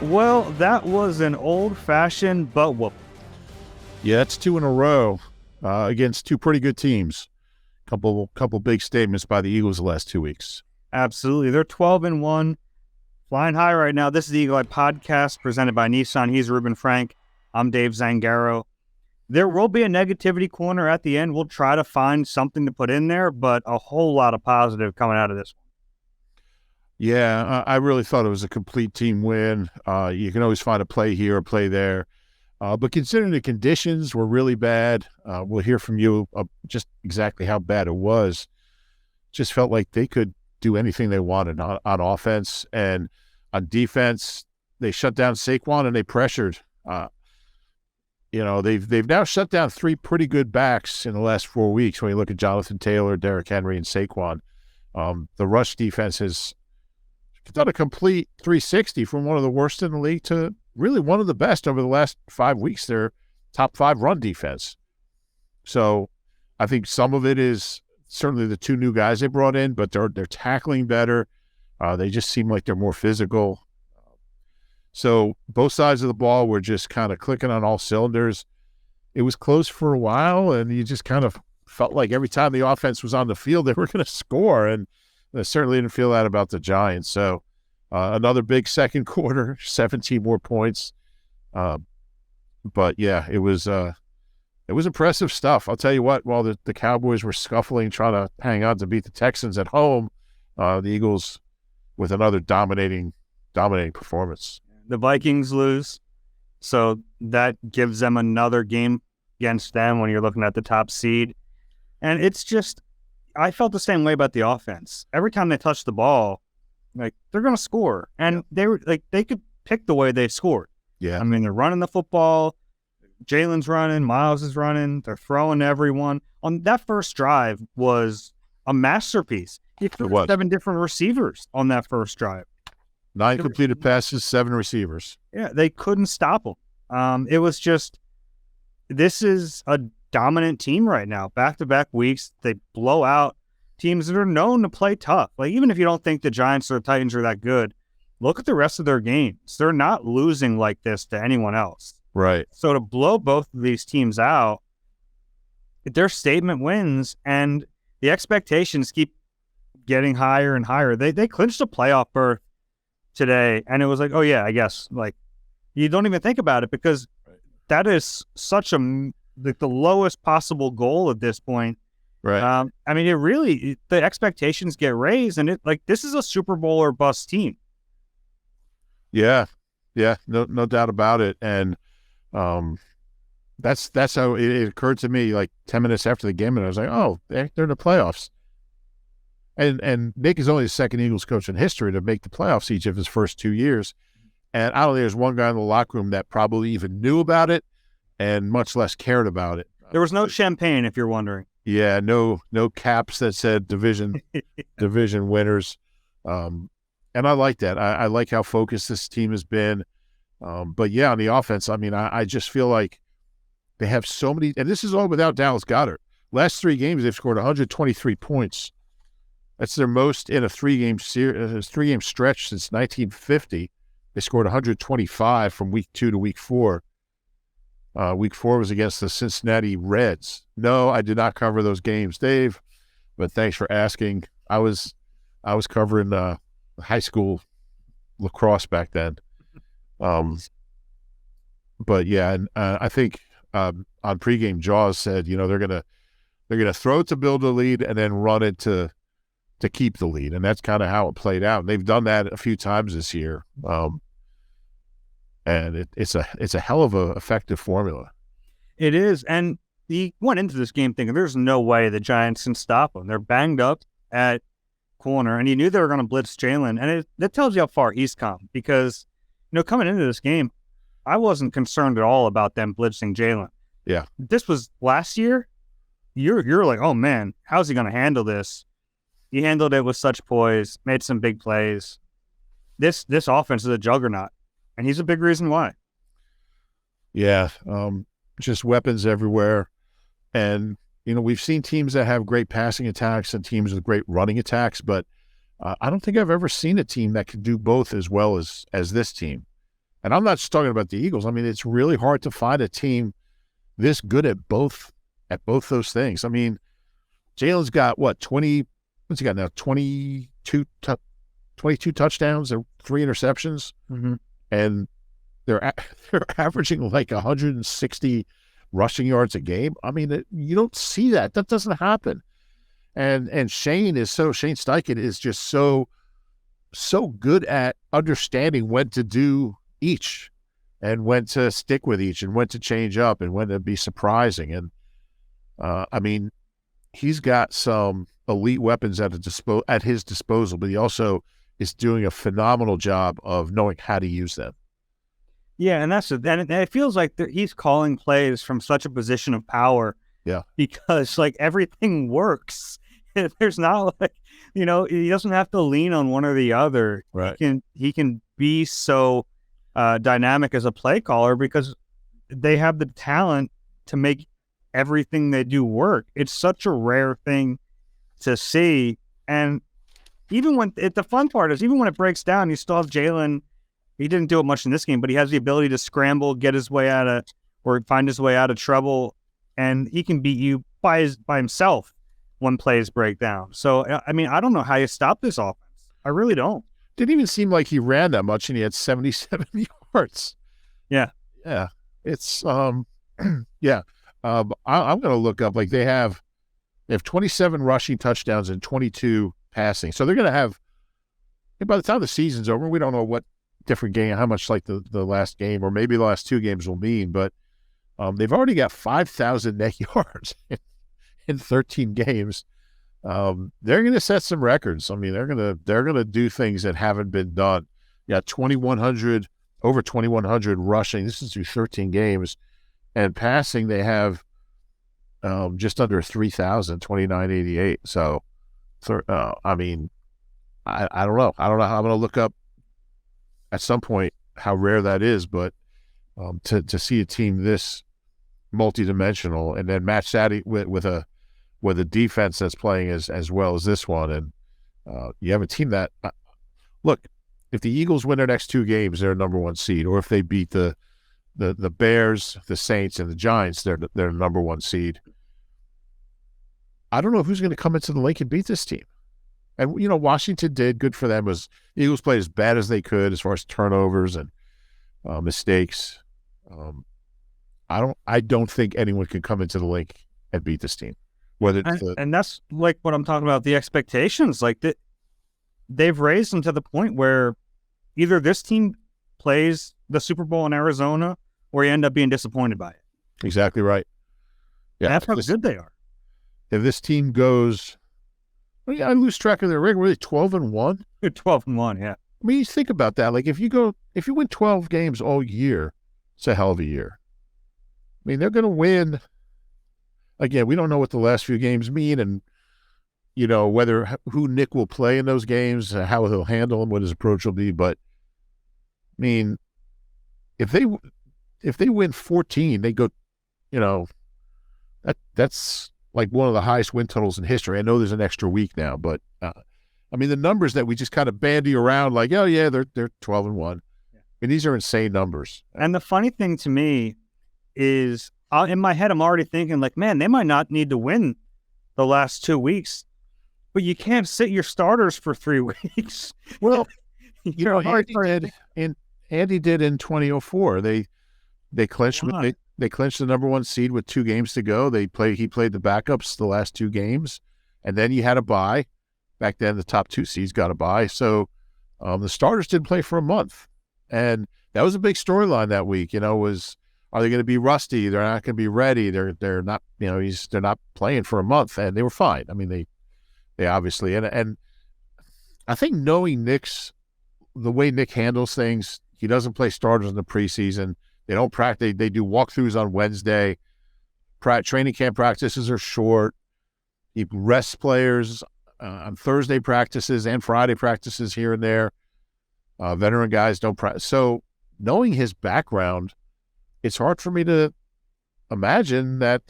Well, that was an old-fashioned butt whoop. Yeah, it's 2 in a row against 2 pretty good teams. Couple big statements by the Eagles the last 2 weeks. Absolutely. They're 12-1, flying high right now. This is the Eagle Eye Podcast presented by Nissan. He's Reuben Frank. I'm Dave Zangaro. There will be a negativity corner at the end. We'll try to find something to put in there, but a whole lot of positive coming out of this one. Yeah, I really thought it was a complete team win. You can always find a play here, a play there. But considering the conditions were really bad, we'll hear from you just exactly how bad it was. Just felt like they could do anything they wanted on offense, and on defense, they shut down Saquon and they pressured. They've now shut down 3 pretty good backs in the last 4 weeks. When you look at Jonathan Taylor, Derrick Henry, and Saquon, the rush defense has done a complete 360 from one of the worst in the league to really one of the best over the last 5 weeks. They're top 5 run defense. So I think some of it is certainly the 2 new guys they brought in, but they're tackling better. They just seem like they're more physical. So both sides of the ball were just kind of clicking on all cylinders. It was close for a while, and you just kind of felt like every time the offense was on the field, they were going to score, and I certainly didn't feel that about the Giants. So another big second quarter, 17 more points. But yeah, it was impressive stuff. I'll tell you what, while the Cowboys were scuffling, trying to hang on to beat the Texans at home, the Eagles with another dominating performance. The Vikings lose, so that gives them another game against them when you're looking at the top seed. And it's just, I felt the same way about the offense. Every time they touch the ball, like, they're going to score. And they were like, they could pick the way they scored. Yeah. I mean, they're running the football. Jalen's running. Miles is running. They're throwing to everyone. On that first drive was a masterpiece. He threw 7 different receivers on that first drive. 9 completed passes, 7 receivers. Yeah, they couldn't stop them. It was just, this is a dominant team right now. Back-to-back weeks, they blow out teams that are known to play tough. Like, even if you don't think the Giants or the Titans are that good, look at the rest of their games. They're not losing like this to anyone else. Right. So to blow both of these teams out, they're statement wins, and the expectations keep getting higher and higher. They clinched a playoff berth today, and it was like, oh yeah, I guess, like, you don't even think about it because that is such the lowest possible goal at this point. Right. I mean, the expectations get raised, and this is a Super Bowl or bust team. Yeah, no doubt about it. And that's how it occurred to me, like 10 minutes after the game, and I was like, oh, they're in the playoffs. And Nick is only the second Eagles coach in history to make the playoffs each of his first 2 years. And I don't think there's one guy in the locker room that probably even knew about it and much less cared about it. There was no champagne, if you're wondering. Yeah, no caps that said division winners. And I like that. I like how focused this team has been. But yeah, on the offense, I mean, I just feel like they have so many, and this is all without Dallas Goedert. Last 3 games, they've scored 123 points. That's their most in a 3-game stretch since 1950. They scored 125 from week 2 to week 4. Week 4 was against the Cincinnati Reds. No, I did not cover those games, Dave, but thanks for asking. I was covering high school lacrosse back then. But yeah, and I think on pregame, Jaws said, they're gonna throw it to build a lead and then run it to keep the lead, and that's kind of how it played out. And they've done that a few times this year, and it's a hell of a effective formula. It is, and he went into this game thinking there's no way the Giants can stop them. They're banged up at corner, and he knew they were going to blitz Jalen, and that tells you how far he's come. Because coming into this game, I wasn't concerned at all about them blitzing Jalen. Yeah, this was last year. You're like, oh man, how's he going to handle this? He handled it with such poise, made some big plays. This offense is a juggernaut, and he's a big reason why. Yeah, just weapons everywhere. And, we've seen teams that have great passing attacks and teams with great running attacks, but I don't think I've ever seen a team that can do both as well as this team. And I'm not just talking about the Eagles. I mean, it's really hard to find a team this good at both those things. I mean, Jalen's got what, 20, what's he got now? 22 touchdowns and 3 interceptions. Mm-hmm. And they're averaging like 160 rushing yards a game. I mean, you don't see that. That doesn't happen. And Shane Steichen is just so good at understanding when to do each and when to stick with each and when to change up and when to be surprising. And I mean, he's got some elite weapons at his disposal, but he also is doing a phenomenal job of knowing how to use them. Yeah, and it feels like he's calling plays from such a position of power. Yeah, because like everything works. There's not like, he doesn't have to lean on one or the other. Right. He can be so dynamic as a play caller because they have the talent to make everything they do work. It's such a rare thing to see. And even when the fun part is, even when it breaks down, you still have Jalen. He didn't do it much in this game, but he has the ability to scramble, get his way out of, or find his way out of trouble, and he can beat you by himself when plays break down. So, I mean, I don't know how you stop this offense. I really don't. Didn't even seem like he ran that much, and he had 77 yards. Yeah. Yeah. It's, yeah. I'm going to look up, like they have 27 rushing touchdowns and 22 passing. So they're going to have, by the time the season's over, we don't know what different game, how much like the last game or maybe the last 2 games will mean, but they've already got 5,000 net yards in 13 games. They're going to set some records. I mean, they're going to do things that haven't been done. Yeah, over 2,100 rushing. This is through 13 games, and passing they have just under 3,000, 2,988. So, I mean, I don't know. I don't know how I'm going to look up at some point how rare that is, but to see a team this multidimensional and then match that with a defense that's playing as well as this one, and you have a team that look, if the Eagles win their next 2 games, they're number 1 seed, or if they beat the Bears, the Saints, and the Giants, they're number 1 seed. I don't know who's going to come into the lake and beat this team. And, Washington did good for them. The Eagles played as bad as they could as far as turnovers and mistakes. I don't think anyone can come into the lake and beat this team. And that's like what I'm talking about, the expectations. Like they've raised them to the point where either this team plays the Super Bowl in Arizona or you end up being disappointed by it. Exactly right. Yeah, that's how good they are. If this team goes... I lose track of their record. Were they 12-1? They're 12-1, yeah. I mean, you think about that. Like, if you win 12 games all year, it's a hell of a year. I mean, they're going to win. Again, we don't know what the last few games mean, and who Nick will play in those games, how he'll handle them, what his approach will be. But I mean, if they win 14, they go, that's like one of the highest win totals in history. I know there's an extra week now, but I mean, the numbers that we just kind of bandy around, like, oh yeah, they're 12-1. Yeah. I mean, these are insane numbers. And the funny thing to me is, in my head, I'm already thinking, like, man, they might not need to win the last 2 weeks, but you can't sit your starters for 3 weeks. Well, Andy did in 2004. They clinched. They clinched the number 1 seed with 2 games to go. He played the backups the last 2 games, and then you had a bye. Back then, the top 2 seeds got a bye. So the starters didn't play for a month, and that was a big storyline that week. Was, are they going to be rusty? They're not going to be ready. They're not. They're not playing for a month, and they were fine. I mean, they obviously and I think knowing the way Nick handles things, he doesn't play starters in the preseason. They don't practice. They do walkthroughs on Wednesday. Training camp practices are short. He rests players on Thursday practices and Friday practices here and there. Veteran guys don't practice. So knowing his background, it's hard for me to imagine that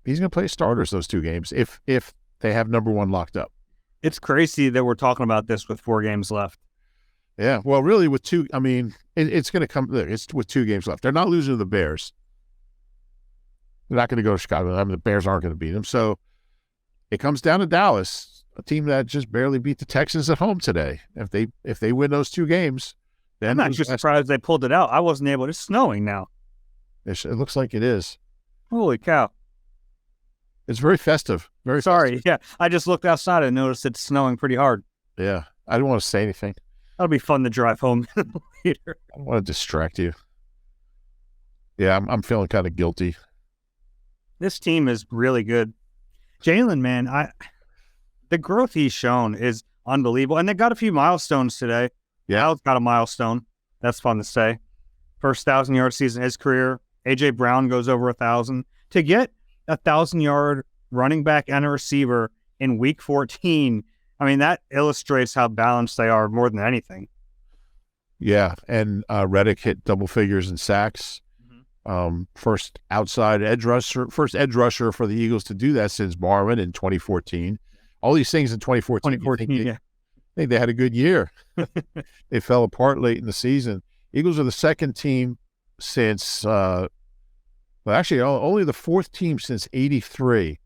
he's gonna play starters those 2 games if they have number 1 locked up. It's crazy that we're talking about this with 4 games left. Yeah. Well, really, with two, I mean, it's going to come. It's with 2 games left. They're not losing to the Bears. They're not going to go to Chicago. I mean, the Bears aren't going to beat them. So it comes down to Dallas, a team that just barely beat the Texans at home today. If they win those 2 games, then I'm actually surprised they pulled it out. I wasn't able. It's snowing now. It looks like it is. Holy cow! It's very festive. Very Sorry. festive. Yeah, I just looked outside and noticed it's snowing pretty hard. Yeah. I didn't want to say anything. That'll be fun to drive home later. I don't want to distract you. Yeah, I'm feeling kind of guilty. This team is really good. Jalen, man, the growth he's shown is unbelievable. And they got a few milestones today. Yeah. Al's got a milestone. That's fun to say. First 1,000-yard season in his career. A.J. Brown goes over 1,000. To get a 1,000-yard running back and a receiver in Week 14, I mean, that illustrates how balanced they are more than anything. Yeah, and Reddick hit double figures in sacks. First edge rusher for the Eagles to do that since Barwin in 2014. All these things in 2014. 2014, I think they had a good year. They fell apart late in the season. Eagles are the second team since, only the 4th team since '83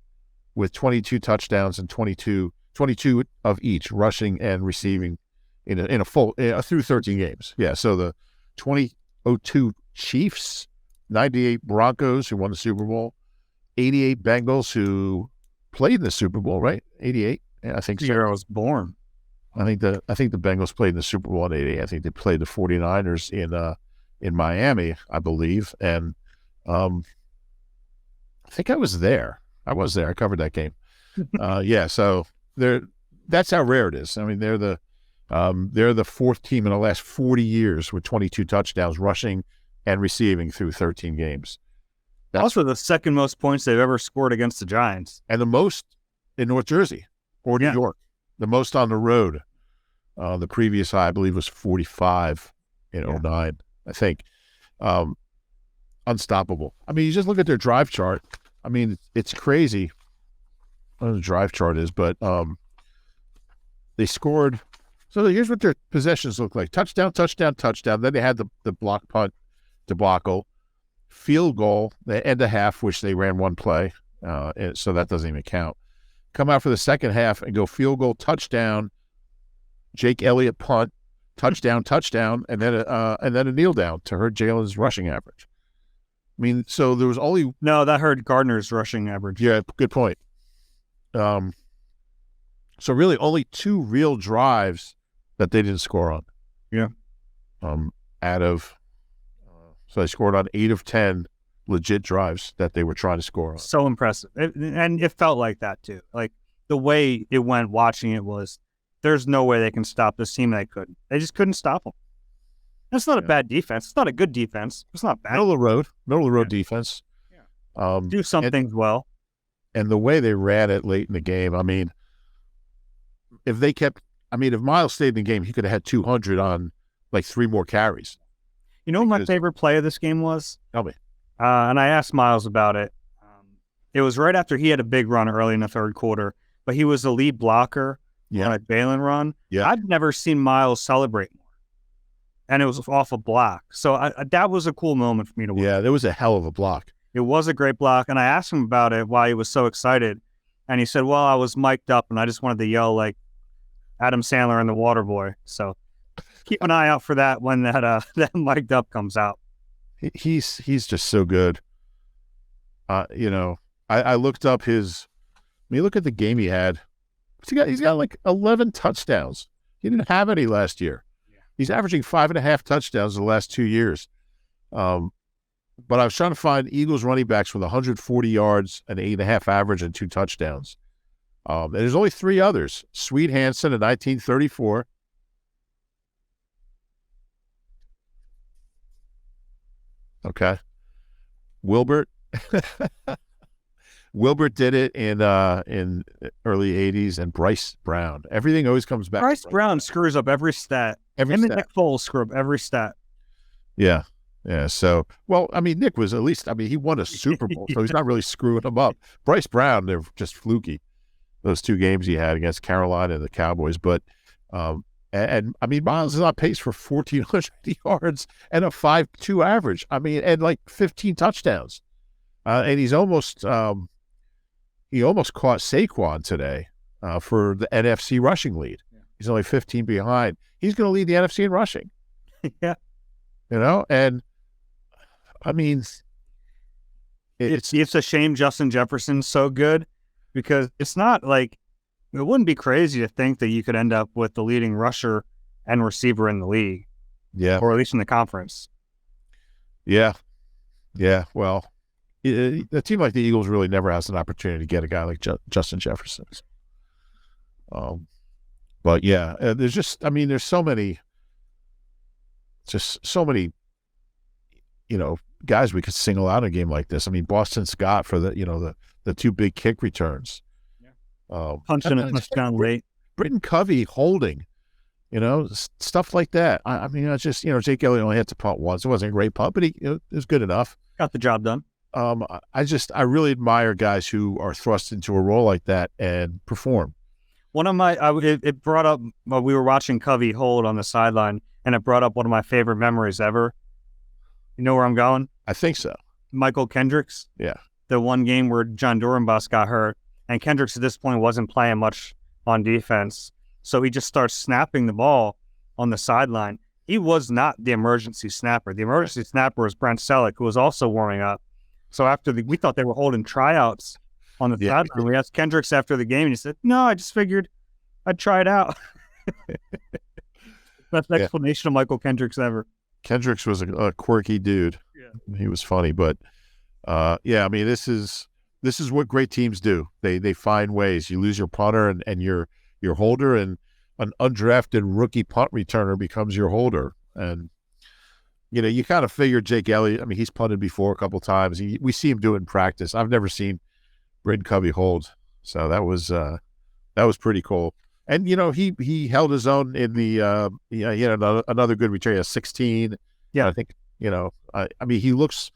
with 22 touchdowns and 22 of each rushing and receiving in a full through 13 games. Yeah, so the 2002 Chiefs, 98 Broncos who won the Super Bowl, 88 Bengals who played in the Super Bowl, right? 88, yeah, I think so. Year I was born. I think the Bengals played in the Super Bowl in '88. I think they played the 49ers in Miami, I believe, and I think I was there. I covered that game. Yeah, so that's how rare it is. I mean, they're the 4th team in the last 40 years with 22 touchdowns rushing and receiving through 13 games. That's also the second most points they've ever scored against the Giants. And the most in North Jersey or New York. The most on the road. The previous high, I believe, was 45 in 09, I think. Unstoppable. I mean, you just look at their drive chart. I mean, it's crazy. I don't know what the drive chart is, but they scored. So here's what their possessions look like. Touchdown, touchdown, touchdown. Then they had the block punt debacle. Field goal, the end of half, which they ran one play. So that doesn't even count. Come out for the second half and go field goal, touchdown, Jake Elliott punt, touchdown, and then a kneel down to hurt Jalen's rushing average. I mean, so there was only... No, that hurt Gardner's rushing average. Yeah, good point. So really only 2 real drives that they didn't score on. Yeah. So they scored on 8 of 10 legit drives that they were trying to score on. So impressive. And it felt like that too. Like the way it went watching it was, there's no way they can stop this team. They couldn't. They just couldn't stop them. That's not a bad defense. It's not a good defense. It's not bad. Middle of the road defense. Yeah. Do some things well. And the way they ran it late in the game, I mean, if Miles stayed in the game, he could have had 200 on like 3 more carries. You know what my favorite play of this game was? Tell me. And I asked Miles about it. It was right after he had a big run early in the third quarter, but he was the lead blocker on a Balin run. Yeah. I've never seen Miles celebrate more. And it was off a block. So that was a cool moment for me to watch. Yeah, there was a hell of a block. It was a great block. And I asked him about it, why he was so excited. And he said, well, I was mic'd up and I just wanted to yell like Adam Sandler and the Waterboy. So keep an eye out for that when that mic'd up comes out. He's just so good. I looked up look at the game he had. He's got like 11 touchdowns. He didn't have any last year. Yeah. He's averaging 5.5 touchdowns in the last 2 years. But I was trying to find Eagles running backs with 140 yards, an 8.5 average, and 2 touchdowns. And there's only 3 others. Sweet Hansen in 1934. Okay. Wilbert. Wilbert did it in early 80s, and Bryce Brown. Everything always comes back. Bryce Brown screws up every stat. Him and Nick Foles screw up every stat. Yeah. Yeah. So, well, I mean, Nick was he won a Super Bowl, so he's not really screwing them up. Bryce Brown, they're just fluky. Those 2 games he had against Carolina and the Cowboys. But And I mean, Miles is on pace for 1,400 yards and a 5.2 average. I mean, and like 15 touchdowns. And he almost caught Saquon today for the NFC rushing lead. Yeah. He's only 15 behind. He's going to lead the NFC in rushing. Yeah. And I mean, it's a shame Justin Jefferson's so good, because it's not like, it wouldn't be crazy to think that you could end up with the leading rusher and receiver in the league. Yeah. Or at least in the conference. Yeah. Yeah. Well, a team like the Eagles really never has an opportunity to get a guy like Justin Jefferson. But yeah, there's so many, guys we could single out in a game like this. I mean, Boston Scott for the two big kick returns. Punching a touchdown late. Britton Covey holding, stuff like that. I mean, it's just, Jake Elliott only had to punt once. It wasn't a great punt, but it was good enough. Got the job done. I really admire guys who are thrust into a role like that and perform. One of my, it brought up, we were watching Covey hold on the sideline, and it brought up one of my favorite memories ever. You know where I'm going? I think so. Michael Kendricks. Yeah. The one game where John Dorenbos got hurt, and Kendricks at this point wasn't playing much on defense. So he just starts snapping the ball on the sideline. He was not the emergency snapper. The emergency snapper was Brent Selleck, who was also warming up. So we thought they were holding tryouts on the sideline. We asked Kendricks after the game, and he said, "No, I just figured I'd try it out." Best explanation of Michael Kendricks ever. Kendricks was a quirky dude. Yeah. He was funny, but I mean, this is what great teams do. They find ways. You lose your punter and your holder, and an undrafted rookie punt returner becomes your holder. And you kind of figure Jake Elliott. I mean, he's punted before a couple times. We see him do it in practice. I've never seen Britton Covey hold, so that was pretty cool. And he held his own in the he had another good return. He has 16. Yeah, I think I mean he looks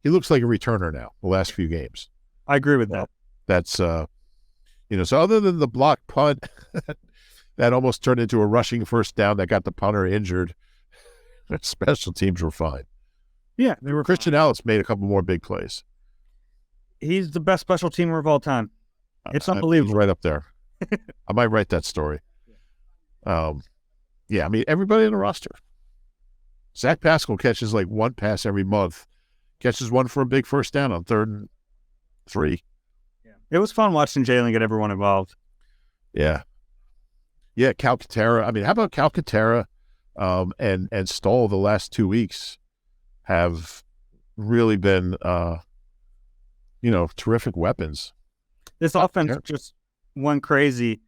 like a returner now. The last few games, I agree with that. That's so other than the blocked punt that almost turned into a rushing first down that got the punter injured, special teams were fine. Yeah, they were. Christian Ellis made a couple more big plays. He's the best special teamer of all time. It's unbelievable. He's right up there. I might write that story. I mean, everybody in the roster. Zach Pascal catches like one pass every month. Catches one for a big first down on 3rd and 3. Yeah. It was fun watching Jalen get everyone involved. Yeah. Yeah, Calcaterra. I mean, how about Calcaterra and Stoll the last 2 weeks have really been, terrific weapons. This offense just went crazy,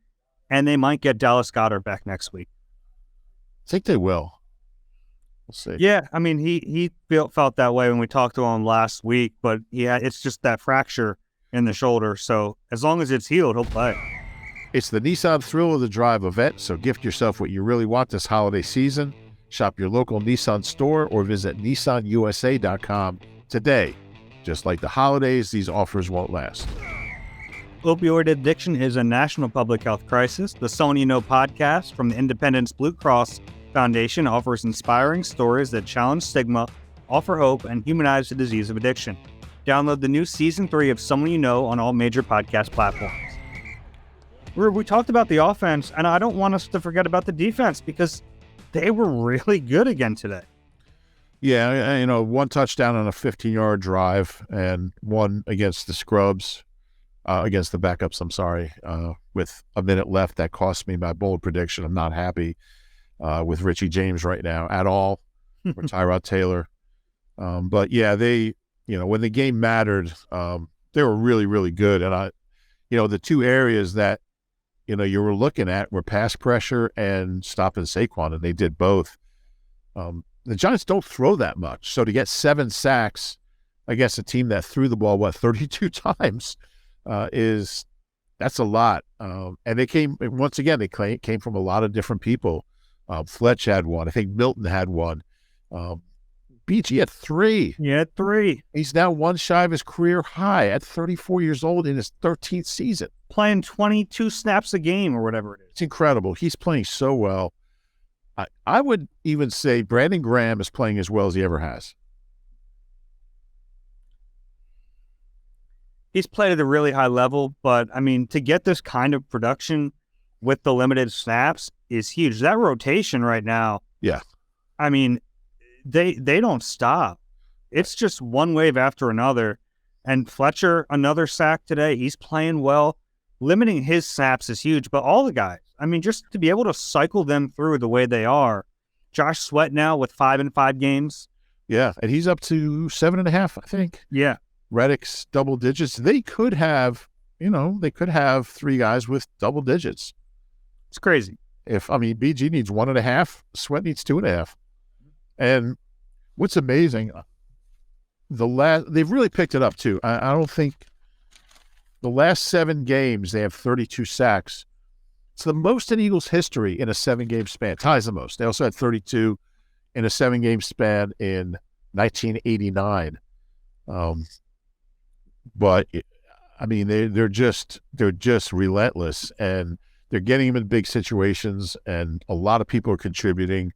and they might get Dallas Goedert back next week. I think they will. We'll see. Yeah, I mean, he felt that way when we talked to him last week, but it's just that fracture in the shoulder. So as long as it's healed, he'll play. It's the Nissan Thrill of the Drive event, so gift yourself what you really want this holiday season. Shop your local Nissan store or visit nissanusa.com today. Just like the holidays, these offers won't last. Opioid addiction is a national public health crisis. The Someone You Know podcast from the Independence Blue Cross Foundation offers inspiring stories that challenge stigma, offer hope, and humanize the disease of addiction. Download the new Season 3 of Someone You Know on all major podcast platforms. We talked about the offense, and I don't want us to forget about the defense because they were really good again today. Yeah, one touchdown on a 15-yard drive and one against the scrubs. Against the backups, I'm sorry, with a minute left. That cost me my bold prediction. I'm not happy with Richie James right now at all, or Tyrod Taylor. But yeah, they, when the game mattered, they were really, really good. And the two areas that, you were looking at were pass pressure and stopping Saquon, and they did both. The Giants don't throw that much. So to get 7 sacks against a team that threw the ball, 32 times, that's a lot. And they came from a lot of different people. Fletch had one. I think Milton had one. BG had 3. He had 3. He's now one shy of his career high at 34 years old in his 13th season. Playing 22 snaps a game or whatever it is. It's incredible. He's playing so well. I would even say Brandon Graham is playing as well as he ever has. He's played at a really high level, but I mean, to get this kind of production with the limited snaps is huge. That rotation right now, Yeah. I mean, they don't stop. It's just one wave after another. And Fletcher, another sack today. He's playing well. Limiting his snaps is huge, but all the guys, I mean, just to be able to cycle them through the way they are. Josh Sweat now with 5 in 5 games. Yeah, and he's up to 7.5, I think. Yeah. Reddick's double digits. They could have 3 guys with double digits. It's crazy. BG needs 1.5, Sweat needs 2.5. And what's amazing, they've really picked it up too. I don't think the last 7 games they have 32 sacks. It's the most in Eagles history in a 7-game span. Ties the most. They also had 32 in a 7-game span in 1989. But I mean, they're just relentless, and they're getting him in big situations, and a lot of people are contributing.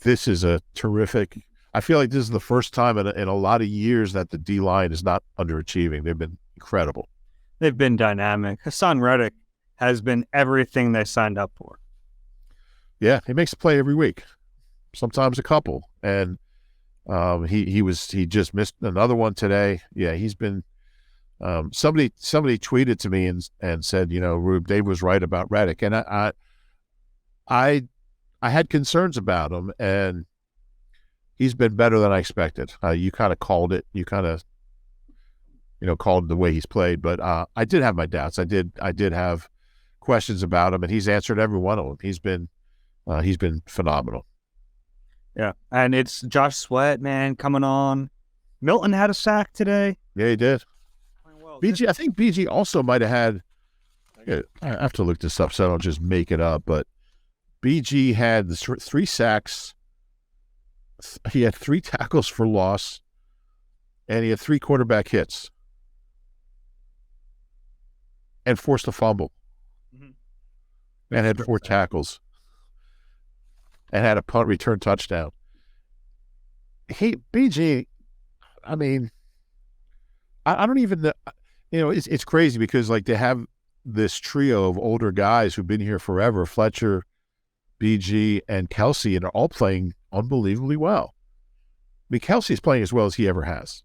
This is a terrific. I feel like this is the first time in a lot of years that the D-line is not underachieving. They've been incredible. They've been dynamic. Hassan Reddick has been everything they signed up for. Yeah, he makes a play every week, sometimes a couple, and he just missed another one today. Yeah, he's been. Somebody tweeted to me and said, Rube, Dave was right about Reddick, and I had concerns about him, and he's been better than I expected. You kind of called it. You kind of, called the way he's played, but I did have my doubts. I did have questions about him, and he's answered every one of them. He's been phenomenal. Yeah, and it's Josh Sweat, man, coming on. Milton had a sack today. Yeah, he did. Well, BG, I think BG also might have had. I have to look this up so I don't just make it up. But BG had 3 sacks. He had 3 tackles for loss, and he had 3 quarterback hits, and forced a fumble, and had 4 tackles, and had a punt return touchdown. Hey, BG, I mean, I don't even know. It's crazy because like they have this trio of older guys who've been here forever: Fletcher, BG, and Kelsey, and are all playing unbelievably well. I mean, Kelsey's playing as well as he ever has.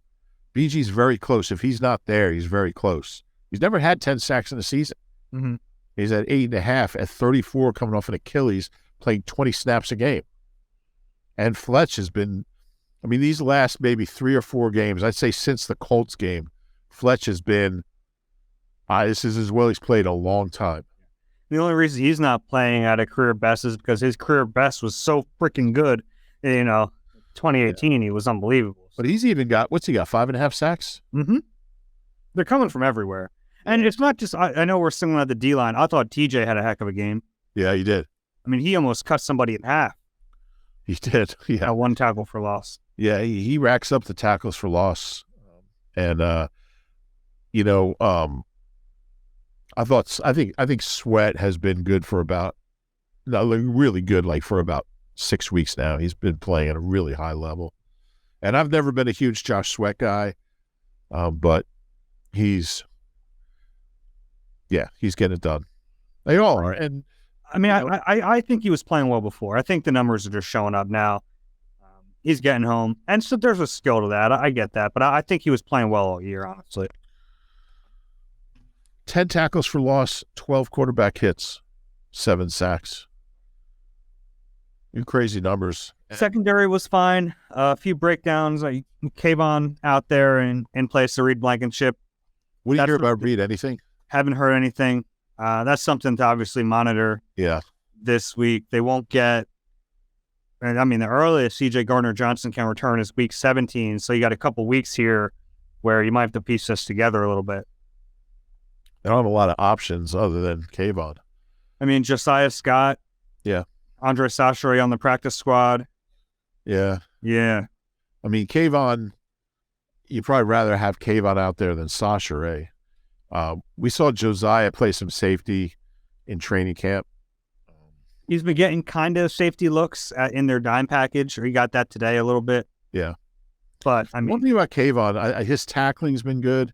BG's very close. If he's not there, he's very close. He's never had 10 sacks in a season. Mm-hmm. He's at 8.5, at 34, coming off an Achilles, playing 20 snaps a game. And Fletch has been, these last maybe 3 or 4 games, I'd say since the Colts game, Fletch has been, this is as well he's played a long time. The only reason he's not playing at a career best is because his career best was so freaking good. 2018, He was unbelievable. But he's even got, what's he got, 5.5 sacks? Mm-hmm. They're coming from everywhere. And it's not just, I know we're singling out the D-line. I thought TJ had a heck of a game. Yeah, he did. He almost cut somebody in half. He did, yeah. 1 tackle for loss. Yeah, he racks up the tackles for loss. And, I think Sweat has been good for about, really good, like for about 6 weeks now. He's been playing at a really high level. And I've never been a huge Josh Sweat guy, but he's getting it done. They all are. And I think he was playing well before. I think the numbers are just showing up now. He's getting home. And so there's a skill to that. I get that. But I think he was playing well all year, honestly. 10 tackles for loss, 12 quarterback hits, 7 sacks. Crazy numbers. Secondary was fine. A few breakdowns. Kayvon out there in place to Reed Blankenship. What do you hear about Reed? Anything? Haven't heard anything. That's something to obviously monitor. Yeah. This week. They won't get, the earliest CJ Gardner-Johnson can return is week 17. So you got a couple weeks here where you might have to piece this together a little bit. They don't have a lot of options other than Kayvon. Josiah Scott. Yeah. Andre Sachary on the practice squad. Yeah. Yeah. Kayvon, you'd probably rather have Kayvon out there than Sachary. We saw Josiah play some safety in training camp. He's been getting kind of safety looks in their dime package, or he got that today a little bit. Yeah. But I mean, one thing about Kayvon, his tackling's been good.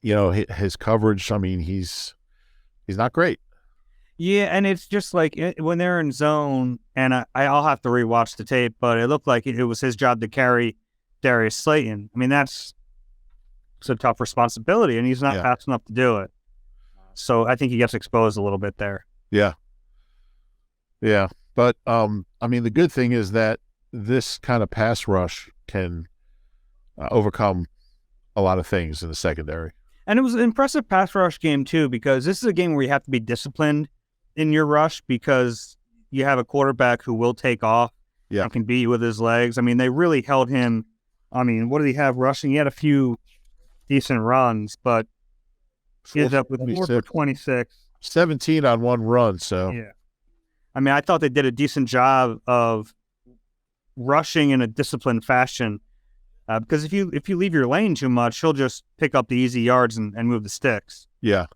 His coverage. I mean, he's not great. yeah, and it's just like when they're in zone, and I'll have to rewatch the tape, but it looked like it was his job to carry Darius Slayton. I mean, it's a tough responsibility, and he's not fast enough to do it. So I think he gets exposed a little bit there. Yeah. Yeah. But, I mean, the good thing is that this kind of pass rush can overcome a lot of things in the secondary. And it was an impressive pass rush game, too, because this is a game where you have to be disciplined in your rush because you have a quarterback who will take off and can beat you with his legs. I mean, they really held him. I mean, what did he have rushing? He had a few decent runs, but he ended up with 4 for 26. 17 on one run, so. Yeah. I mean, I thought they did a decent job of rushing in a disciplined fashion because if you leave your lane too much, he'll just pick up the easy yards and move the sticks. Yeah.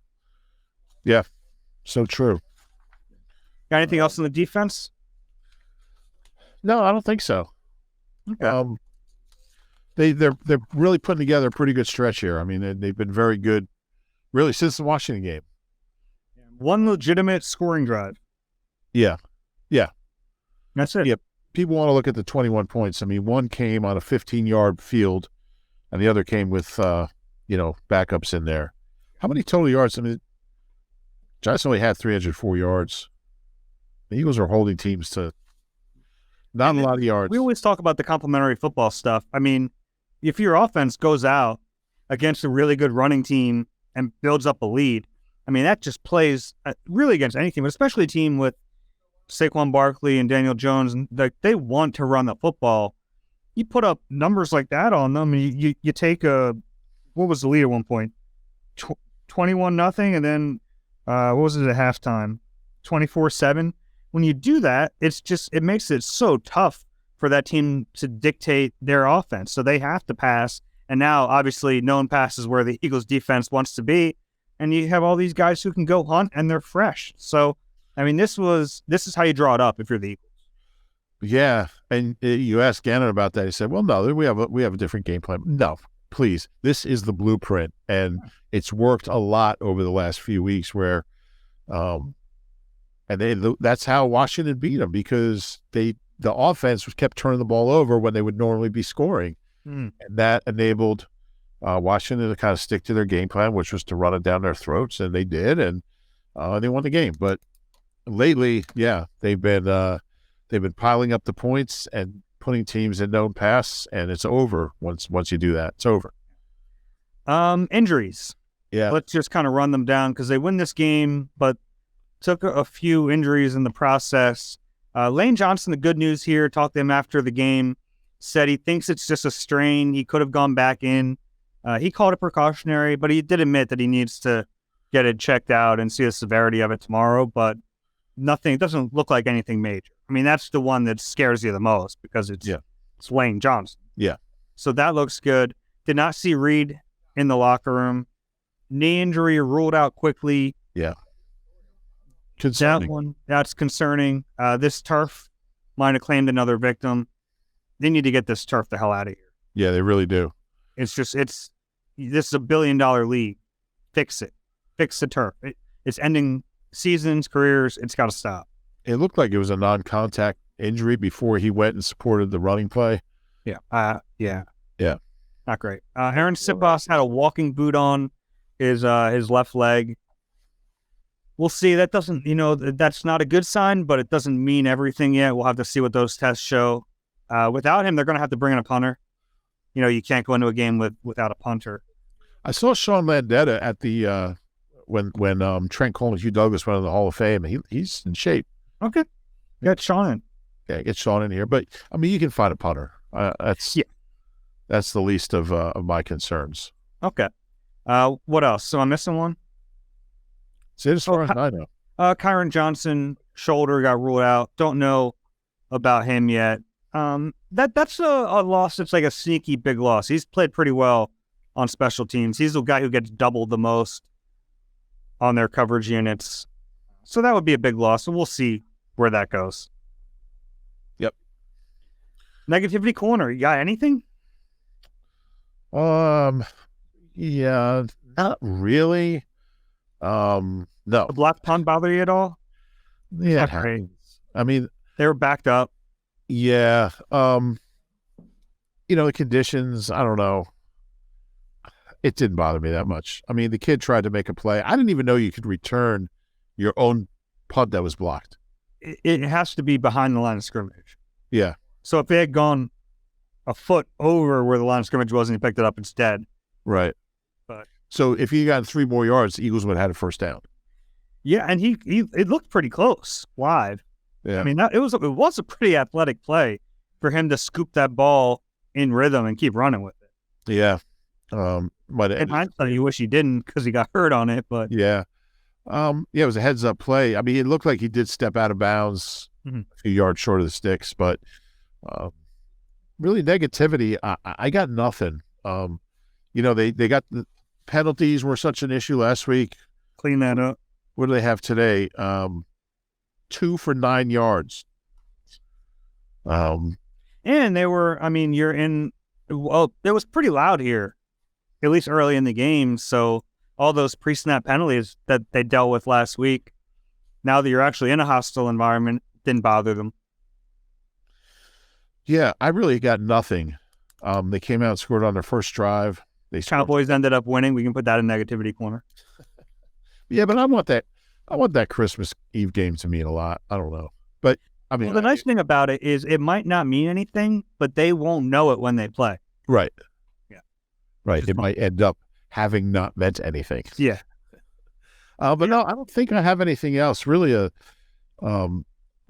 Yeah. So true. Got anything else on the defense? No, I don't think so. Okay. They're really putting together a pretty good stretch here. I mean, they've been very good, really, since the Washington game. One legitimate scoring drive. Yeah. Yeah. That's it. Yeah. People want to look at the 21 points. I mean, one came on a 15-yard field, and the other came with, backups in there. How many total yards? I mean, Giants only had 304 yards. The Eagles are holding teams to not a lot of yards. We always talk about the complementary football stuff. I mean, if your offense goes out against a really good running team and builds up a lead, I mean, that just plays really against any team, but especially a team with Saquon Barkley and Daniel Jones. And they want to run the football. You put up numbers like that on them, and you take what was the lead at one point? 21-0, and then what was it at halftime? 24-7. When you do that, it makes it so tough for that team to dictate their offense. So they have to pass. And now, obviously, known pass is where the Eagles defense wants to be. And you have all these guys who can go hunt, and they're fresh. So, I mean, this is how you draw it up if you're the Eagles. Yeah, and you asked Gannon about that. He said, "Well, no, we have a different game plan." No, please, this is the blueprint, and it's worked a lot over the last few weeks. Where, that's how Washington beat them because the offense kept turning the ball over when they would normally be scoring, and that enabled Washington to kind of stick to their game plan, which was to run it down their throats, and they did, and they won the game. But lately, they've been piling up the points and putting teams in known pass, and it's over once you do that. It's over. Injuries. Yeah. Let's just kind of run them down because they win this game, but took a few injuries in the process. Lane Johnson, the good news here, talked to him after the game, said he thinks it's just a strain. He could have gone back in. He called it precautionary, but he did admit that he needs to get it checked out and see the severity of it tomorrow, but it doesn't look like anything major. I mean, that's the one that scares you the most because it's Lane Johnson. Yeah. So that looks good. Did not see Reed in the locker room. Knee injury ruled out quickly. Yeah. Concerning. That's concerning. This turf might have claimed another victim. They need to get this turf the hell out of here. Yeah, they really do. This is a $1 billion league. Fix it. Fix the turf. It's ending seasons, careers. It's got to stop. It looked like it was a non-contact injury before he went and supported the running play. Yeah. Yeah. Not great. Aaron Sipos had a walking boot on his left leg. We'll see. That doesn't, that's not a good sign, but it doesn't mean everything yet. We'll have to see what those tests show. Without him, they're going to have to bring in a punter. You can't go into a game without a punter. I saw Sean Landetta at the when Trent Cole and Hugh Douglas went to the Hall of Fame. He's in shape. Okay, get Sean in. Yeah, get Sean in here. But I mean, you can find a punter. That's the least of my concerns. Okay. What else? So I'm missing one. See, as far as I know, Kyron Johnson shoulder got ruled out. Don't know about him yet. That's a loss. It's like a sneaky big loss. He's played pretty well on special teams. He's the guy who gets doubled the most on their coverage units. So that would be a big loss. So we'll see where that goes. Yep. Negativity corner. You got anything? Yeah, not really. No. The block punt bother you at all? Yeah, it happens. I mean, they were backed up. Yeah. The conditions, I don't know. It didn't bother me that much. I mean, the kid tried to make a play. I didn't even know you could return your own punt that was blocked. It has to be behind the line of scrimmage. Yeah. So if they had gone a foot over where the line of scrimmage was and he picked it up instead. Right. But so if he got 3 more yards, the Eagles would have had a first down. Yeah, and it looked pretty close live. Yeah. I mean, it was a pretty athletic play for him to scoop that ball in rhythm and keep running with it. Yeah. But in hindsight, you wish he didn't because he got hurt on it. But yeah. It was a heads-up play. I mean, it looked like he did step out of bounds a few yards short of the sticks, but really negativity, I got nothing. They got the penalties were such an issue last week. Clean that up. What do they have today? 2 for 9 yards. And they were, it was pretty loud here, at least early in the game. So all those pre-snap penalties that they dealt with last week, now that you're actually in a hostile environment, didn't bother them. Yeah, I really got nothing. They came out and scored on their first drive. Cowboys ended up winning. We can put that in negativity corner. Yeah, but I want that Christmas Eve game to mean a lot. I don't know. But, the nice thing about it is it might not mean anything, but they won't know it when they play. Right. Yeah. Right. It might end up having not meant anything. Yeah. But no, I don't think I have anything else. Really a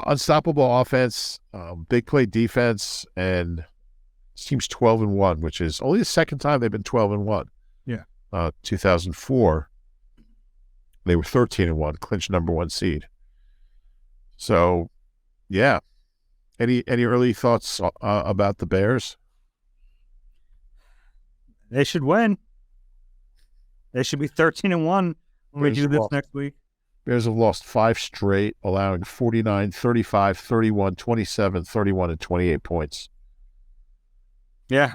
unstoppable offense, big play defense, and team's 12-1, which is only the second time they've been 12-1. Yeah. 2004, they were 13-1, clinched number 1 seed. So, yeah. Any early thoughts about the Bears? They should win. They should be 13-1 when we do this next week. Bears have lost 5 straight, allowing 49, 35, 31, 27, 31, and 28 points. Yeah,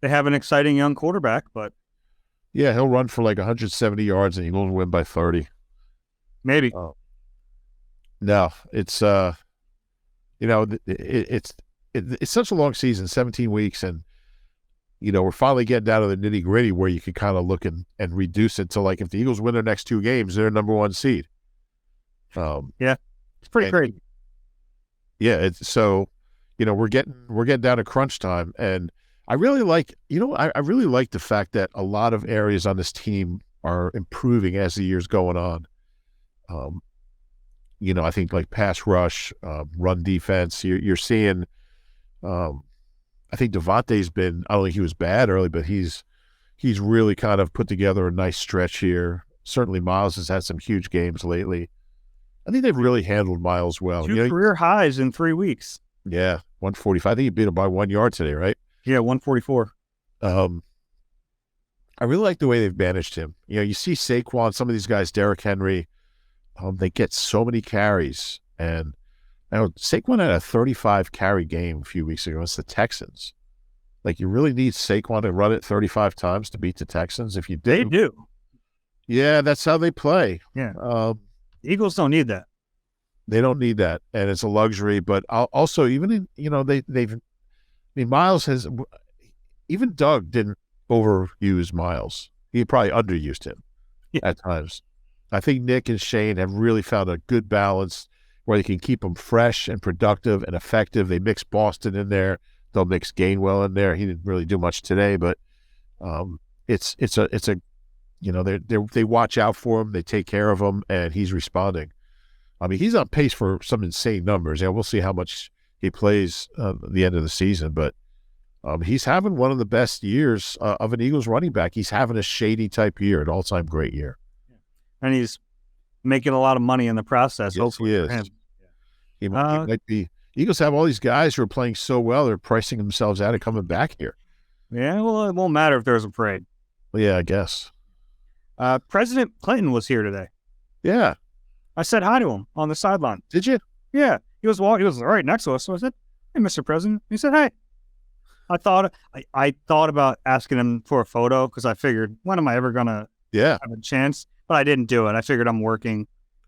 they have an exciting young quarterback, but... Yeah, he'll run for like 170 yards and he'll win by 30. Maybe. No, it's it's such a long season, 17 weeks, and we're finally getting down to the nitty gritty where you can kind of look and reduce it to like if the Eagles win their next 2 games, they're number 1 seed. Yeah, it's pretty crazy. Yeah, we're getting down to crunch time, and I really like I really like the fact that a lot of areas on this team are improving as the year's going on. I think like pass rush, run defense. You're seeing. I think Devontae's been. I don't think he was bad early, but he's really kind of put together a nice stretch here. Certainly, Miles has had some huge games lately. I think they've really handled Miles well. 2 career highs in 3 weeks. Yeah, 145. I think he beat him by 1 yard today, right? Yeah, 144. I really like the way they've managed him. You see Saquon, some of these guys, Derrick Henry, they get so many carries. And Saquon had a 35 carry game a few weeks ago. It's the Texans. Like, you really need Saquon to run it 35 times to beat the Texans. If you do. They do. Yeah, that's how they play. Yeah. Eagles don't need that. They don't need that. And it's a luxury. But also, even Miles has, even Doug didn't overuse Miles. He probably underused him at times. I think Nick and Shane have really found a good balance where they can keep him fresh and productive and effective. They mix Boston in there. They'll mix Gainwell in there. He didn't really do much today, but they watch out for him. They take care of him, and he's responding. He's on pace for some insane numbers. We'll see how much he plays at the end of the season, but he's having one of the best years of an Eagles running back. He's having a shady type year, an all-time great year. And he's making a lot of money in the process. Yes, he is. He might be. Eagles have all these guys who are playing so well, they're pricing themselves out of coming back here. Yeah, well, it won't matter if there's a parade. Well, yeah, I guess. President Clinton was here today. Yeah. I said hi to him on the sideline. Did you? Yeah. He was right next to us. So I said, "Hey, Mr. President." He said, "Hey." I thought about asking him for a photo because I figured, when am I ever gonna Yeah. have a chance? But I didn't do it. I figured I'm working,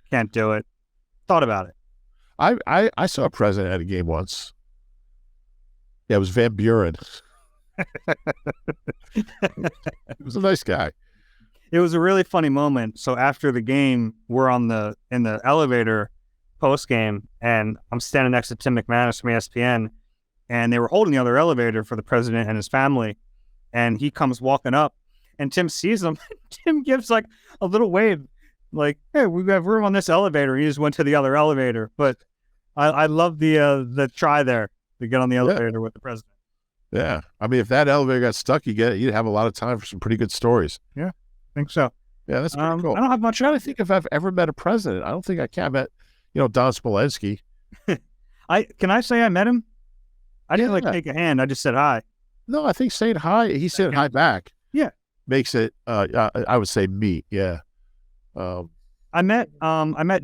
can't do it. Thought about it. I saw a president at a game once. Yeah, it was Van Buren. He was a nice guy. It was a really funny moment. So after the game, we're in the elevator post game, and I'm standing next to Tim McManus from ESPN, and they were holding the other elevator for the president and his family. And he comes walking up, and Tim sees him. Tim gives like a little wave, like, "Hey, we have room on this elevator." He just went to the other elevator. But I love the try there to get on the elevator with the president. Yeah. I mean, if that elevator got stuck, you'd have a lot of time for some pretty good stories. Yeah, I think so. Yeah, that's pretty cool. I don't have much. I'm trying to think if I've ever met a president. I don't think I can. I met, Don Smolensky. Can I say I met him? I didn't take a hand. I just said hi. No, I think saying hi, he said hi back. Yeah. Makes it, I would say meet. Yeah. I met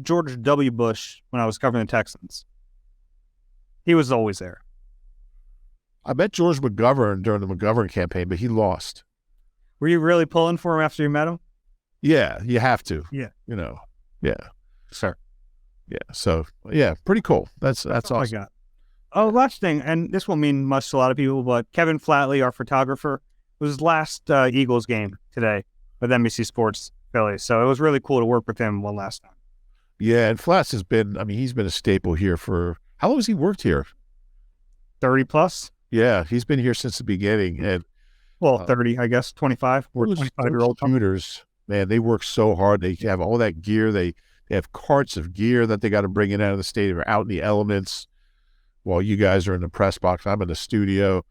George W. Bush when I was covering the Texans. He was always there. I met George McGovern during the McGovern campaign, but he lost. Were you really pulling for him after you met him? Yeah, you have to. Yeah. Yeah. Sure. Yeah. So, yeah, pretty cool. That's awesome. I got. Oh, last thing, and this won't mean much to a lot of people, but Kevin Flatley, our photographer, was his last Eagles game today with NBC Sports Philly. So it was really cool to work with him one last time. Yeah, and Flats he's been a staple here for, how long has he worked here? 30 plus? Yeah, he's been here since the beginning. And 30, I guess, 25. We're 25-year-old shooters. Man, they work so hard. They have all that gear. They have carts of gear that they got to bring in out of the stadium or out in the elements while you guys are in the press box. I'm in the studio.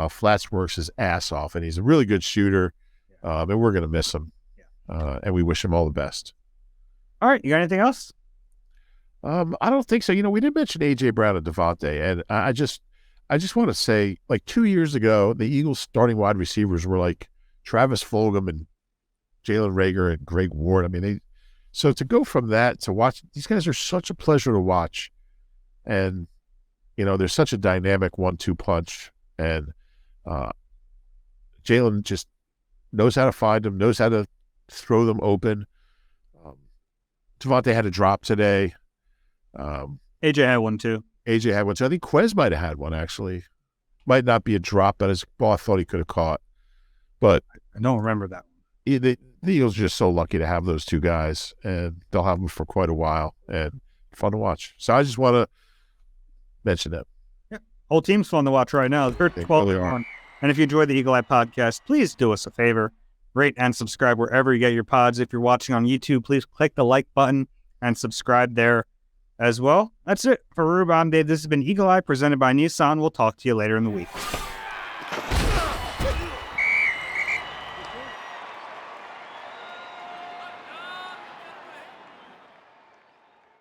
Flats works his ass off, and he's a really good shooter, and we're going to miss him, and we wish him all the best. All right, you got anything else? I don't think so. We did mention A.J. Brown and Devontae, and I just want to say, like 2 years ago, the Eagles' starting wide receivers were like Travis Fulgham and Jalen Reagor and Greg Ward. I mean, so to go from that to watch, these guys are such a pleasure to watch, and they're such a dynamic 1-2 punch, and Jalen just knows how to find them, knows how to throw them open. Devontae had a drop today. AJ had one too. AJ had one too. I think Quez might have had one, actually. Might not be a drop, but his ball I thought he could have caught. But I don't remember that. The Eagles are just so lucky to have those two guys, and they'll have them for quite a while, and fun to watch. So I just want to mention that. Yeah. Whole team's fun to watch right now. They're 12-1. And if you enjoyed the Eagle Eye podcast, please do us a favor. Rate and subscribe wherever you get your pods. If you're watching on YouTube, please click the like button and subscribe there as well. That's it. For Reuben, I'm Dave. This has been Eagle Eye presented by Nissan. We'll talk to you later in the week.